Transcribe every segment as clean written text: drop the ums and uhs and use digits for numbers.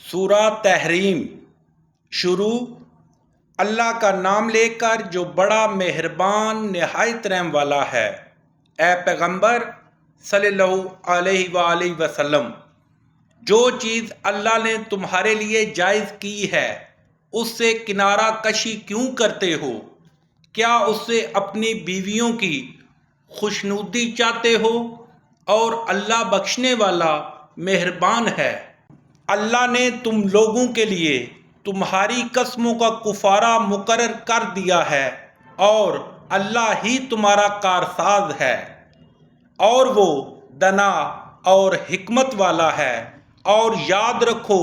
سورہ تحریم شروع اللہ کا نام لے کر جو بڑا مہربان نہایت رحم والا ہے۔ اے پیغمبر صلی اللہ علیہ وآلہ وسلم، جو چیز اللہ نے تمہارے لیے جائز کی ہے اس سے کنارہ کشی کیوں کرتے ہو؟ کیا اس سے اپنی بیویوں کی خوشنودی چاہتے ہو؟ اور اللہ بخشنے والا مہربان ہے۔ اللہ نے تم لوگوں کے لیے تمہاری قسموں کا کفارہ مقرر کر دیا ہے اور اللہ ہی تمہارا کارساز ہے، اور وہ دانا اور حکمت والا ہے۔ اور یاد رکھو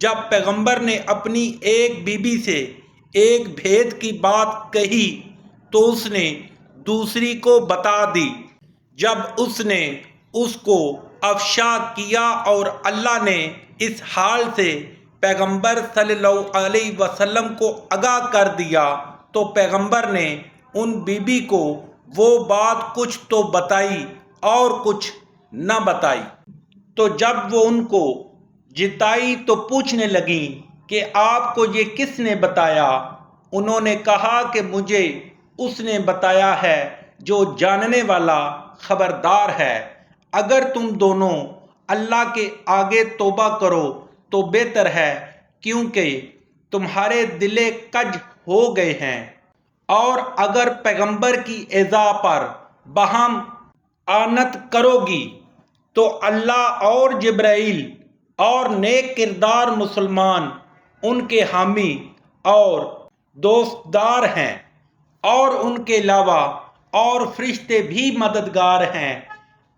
جب پیغمبر نے اپنی ایک بیوی سے ایک بھید کی بات کہی تو اس نے دوسری کو بتا دی۔ جب اس نے اس کو افشا کیا اور اللہ نے اس حال سے پیغمبر صلی اللہ علیہ وسلم کو آگاہ کر دیا تو پیغمبر نے ان بیوی کو وہ بات کچھ تو بتائی اور کچھ نہ بتائی۔ تو جب وہ ان کو جتائی تو پوچھنے لگیں کہ آپ کو یہ کس نے بتایا؟ انہوں نے کہا کہ مجھے اس نے بتایا ہے جو جاننے والا خبردار ہے۔ اگر تم دونوں اللہ کے آگے توبہ کرو تو بہتر ہے، کیونکہ تمہارے دل کج ہو گئے ہیں۔ اور اگر پیغمبر کی ایذا پر باہم اعنت کرو گی تو اللہ اور جبرائیل اور نیک کردار مسلمان ان کے حامی اور دوستدار ہیں، اور ان کے علاوہ اور فرشتے بھی مددگار ہیں۔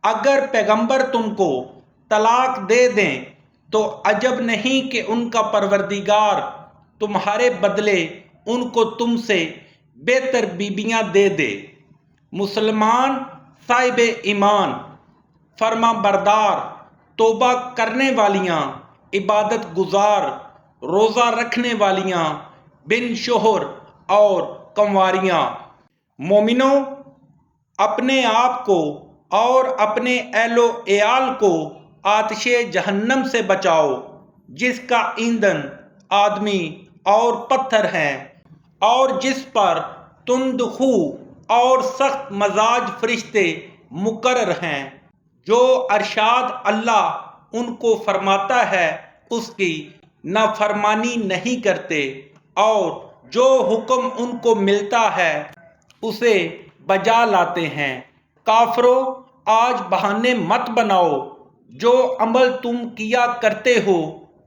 اگر پیغمبر تم کو طلاق دے دیں تو عجب نہیں کہ ان کا پروردگار تمہارے بدلے ان کو تم سے بہتر بیویاں دے دے۔ مسلمان صاحب ایمان، فرما بردار، توبہ کرنے والیاں، عبادت گزار، روزہ رکھنے والیاں، بن شوہر اور کنواریاں۔ مومنوں، اپنے آپ کو اور اپنے اہل و عیال کو آتش جہنم سے بچاؤ جس کا ایندھن آدمی اور پتھر ہیں، اور جس پر تند خو اور سخت مزاج فرشتے مقرر ہیں۔ جو ارشاد اللہ ان کو فرماتا ہے اس کی نافرمانی نہیں کرتے، اور جو حکم ان کو ملتا ہے اسے بجا لاتے ہیں۔ کافرو، آج بہانے مت بناؤ، جو عمل تم کیا کرتے ہو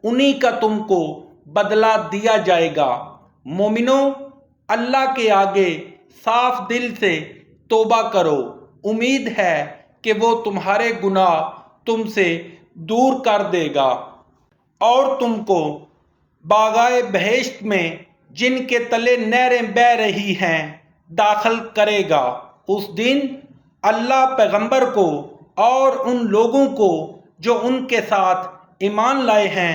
انہی کا تم کو بدلہ دیا جائے گا۔ مومنوں، اللہ کے آگے صاف دل سے توبہ کرو، امید ہے کہ وہ تمہارے گناہ تم سے دور کر دے گا اور تم کو باغائے بہشت میں جن کے تلے نہریں بہہ رہی ہیں داخل کرے گا۔ اس دن اللہ پیغمبر کو اور ان لوگوں کو جو ان کے ساتھ ایمان لائے ہیں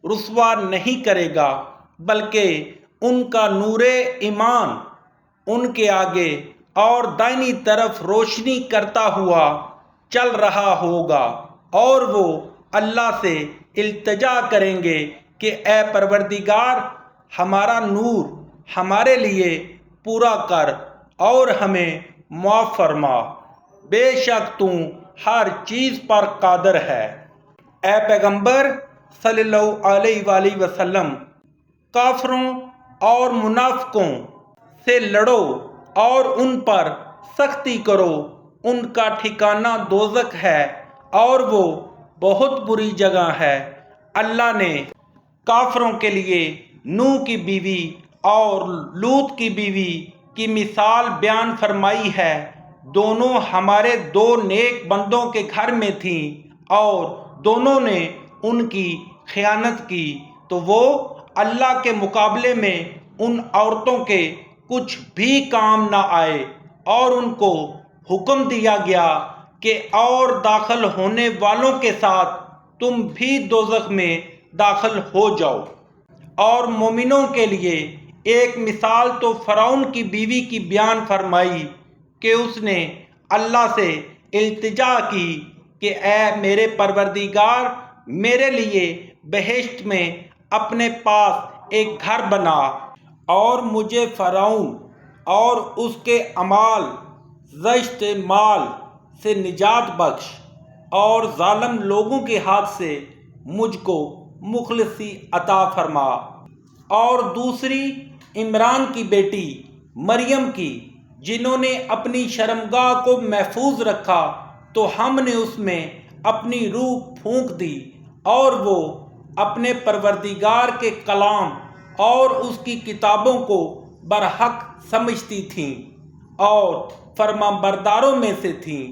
رسوا نہیں کرے گا، بلکہ ان کا نور ایمان ان کے آگے اور دائنی طرف روشنی کرتا ہوا چل رہا ہوگا، اور وہ اللہ سے التجا کریں گے کہ اے پروردگار، ہمارا نور ہمارے لیے پورا کر اور ہمیں معاف فرما، بے شک تو ہر چیز پر قادر ہے۔ اے پیغمبر صلی اللہ علیہ وآلہ وسلم، کافروں اور منافقوں سے لڑو اور ان پر سختی کرو، ان کا ٹھکانہ دوزخ ہے اور وہ بہت بری جگہ ہے۔ اللہ نے کافروں کے لیے نوح کی بیوی اور لوط کی بیوی کی مثال بیان فرمائی ہے۔ دونوں ہمارے دو نیک بندوں کے گھر میں تھیں اور دونوں نے ان کی خیانت کی، تو وہ اللہ کے مقابلے میں ان عورتوں کے کچھ بھی کام نہ آئے، اور ان کو حکم دیا گیا کہ اور داخل ہونے والوں کے ساتھ تم بھی دوزخ میں داخل ہو جاؤ۔ اور مومنوں کے لیے ایک مثال تو فرعون کی بیوی کی بیان فرمائی کہ اس نے اللہ سے التجا کی کہ اے میرے پروردگار، میرے لیے بہشت میں اپنے پاس ایک گھر بنا، اور مجھے فرعون اور اس کے اعمال زشت مال سے نجات بخش، اور ظالم لوگوں کے ہاتھ سے مجھ کو مخلصی عطا فرما۔ اور دوسری عمران کی بیٹی مریم کی، جنہوں نے اپنی شرمگاہ کو محفوظ رکھا تو ہم نے اس میں اپنی روح پھونک دی، اور وہ اپنے پروردگار کے کلام اور اس کی کتابوں کو برحق سمجھتی تھیں اور فرمانبرداروں میں سے تھیں۔